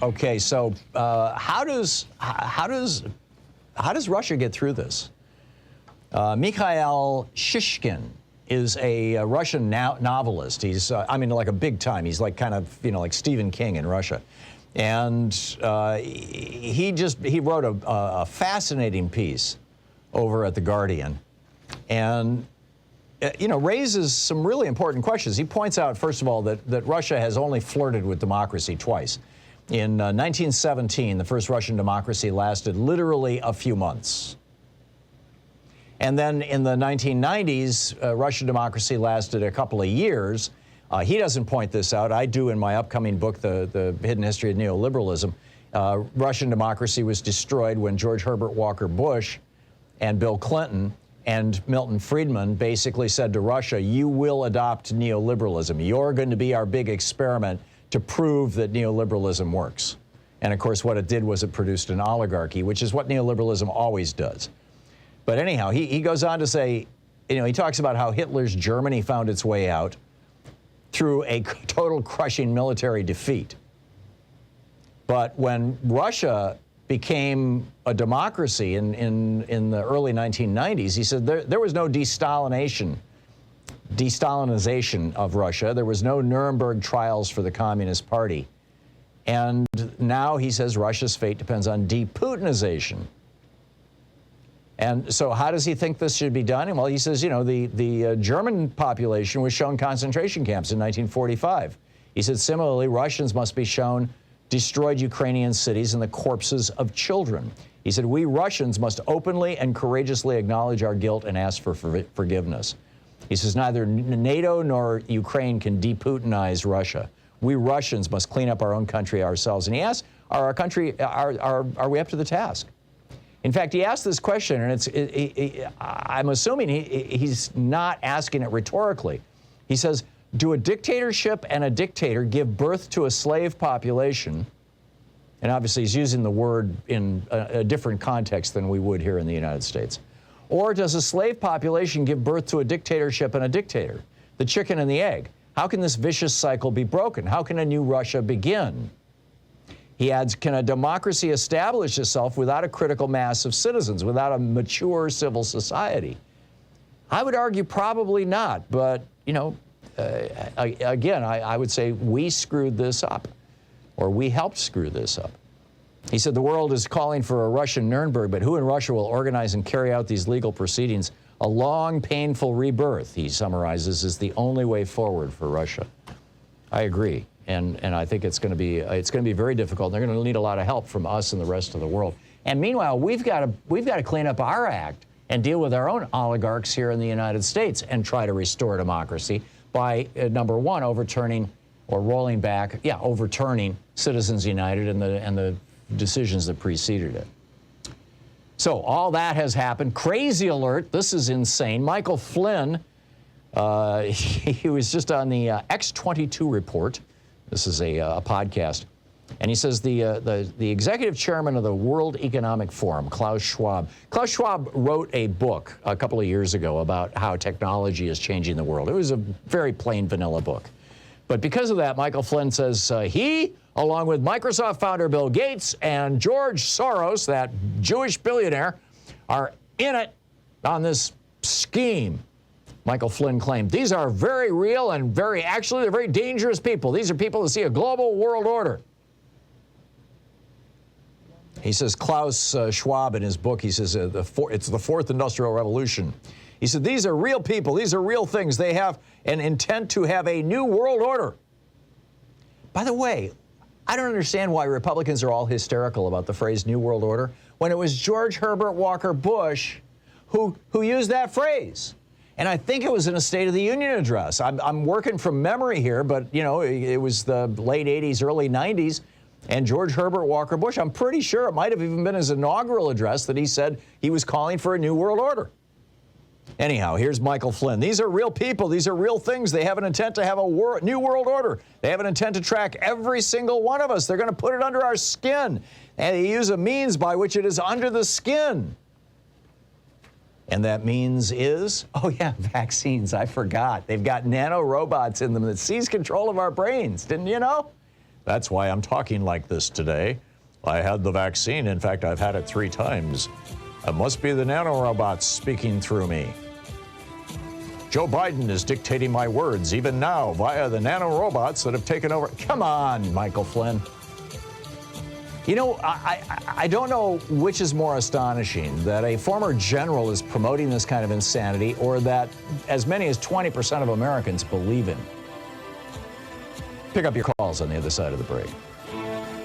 Okay, so how does Russia get through this? Mikhail Shishkin is a Russian novelist. He's, I mean, like a big time. He's like kind of, you know, like Stephen King in Russia. And he wrote a fascinating piece over at The Guardian, and you know, raises some really important questions. He points out, first of all, that Russia has only flirted with democracy twice. In 1917, the first Russian democracy lasted literally a few months. And then in the 1990s, Russian democracy lasted a couple of years. He doesn't point this out. I do in my upcoming book, The Hidden History of Neoliberalism. Russian democracy was destroyed when George Herbert Walker Bush and Bill Clinton and Milton Friedman basically said to Russia, you will adopt neoliberalism. You're going to be our big experiment to prove that neoliberalism works. And of course, what it did was it produced an oligarchy, which is what neoliberalism always does. But anyhow, he goes on to say, you know, he talks about how Hitler's Germany found its way out through a total crushing military defeat. But when Russia became a democracy in the early 1990s, he said there was no de-Stalinization of Russia. There was no Nuremberg trials for the Communist Party. And now he says Russia's fate depends on de-Putinization. And so how does he think this should be done? Well, he says, you know, the German population was shown concentration camps in 1945. He said, similarly, Russians must be shown destroyed Ukrainian cities and the corpses of children. He said, we Russians must openly and courageously acknowledge our guilt and ask for forgiveness. He says, neither NATO nor Ukraine can de-Putinize Russia. We Russians must clean up our own country ourselves. And he asks, are we up to the task? In fact, he asked this question, and I'm assuming he's not asking it rhetorically. He says, do a dictatorship and a dictator give birth to a slave population? And obviously he's using the word in a different context than we would here in the United States. Or does a slave population give birth to a dictatorship and a dictator? The chicken and the egg. How can this vicious cycle be broken? How can a new Russia begin? He adds, can a democracy establish itself without a critical mass of citizens, without a mature civil society? I would argue probably not, but, you know, again, I would say we screwed this up, or we helped screw this up. He said the world is calling for a Russian Nuremberg, but who in Russia will organize and carry out these legal proceedings? A long, painful rebirth, he summarizes, is the only way forward for Russia. I agree, and I think it's going to be very difficult. They're going to need a lot of help from us and the rest of the world. And meanwhile, we've got to clean up our act and deal with our own oligarchs here in the United States and try to restore democracy by, number one, overturning or rolling back, overturning Citizens United and the decisions that preceded it. So all that has happened. Crazy alert. This is insane. Michael Flynn, he was just on the X22 report. This is a podcast. And he says the executive chairman of the World Economic Forum, Klaus Schwab. Klaus Schwab wrote a book a couple of years ago about how technology is changing the world. It was a very plain vanilla book. But because of that, Michael Flynn says he, along with Microsoft founder Bill Gates and George Soros, that Jewish billionaire, are in it on this scheme. Michael Flynn claimed, these are very real and they're very dangerous people. These are people that see a global world order. He says, Klaus Schwab in his book, he says, it's the fourth industrial revolution. He said, these are real people. These are real things. They have an intent to have a new world order. By the way, I don't understand why Republicans are all hysterical about the phrase New World Order when it was George Herbert Walker Bush who used that phrase. And I think it was in a State of the Union address. I'm working from memory here, but, you know, it was the late 80s, early 90s. And George Herbert Walker Bush, I'm pretty sure it might have even been his inaugural address that he said he was calling for a new world order. Anyhow, here's Michael Flynn. These are real people. These are real things. They have an intent to have a new world order. They have an intent to track every single one of us. They're going to put it under our skin. And they use a means by which it is under the skin. And that means is, oh yeah, vaccines. I forgot. They've got nanorobots in them that seize control of our brains. Didn't you know? That's why I'm talking like this today. I had the vaccine. In fact, I've had it 3 times. It must be the nanorobots speaking through me. Joe Biden is dictating my words, even now, via the nanorobots that have taken over. Come on, Michael Flynn. You know, I don't know which is more astonishing, that a former general is promoting this kind of insanity or that as many as 20% of Americans believe him. Pick up your calls on the other side of the break.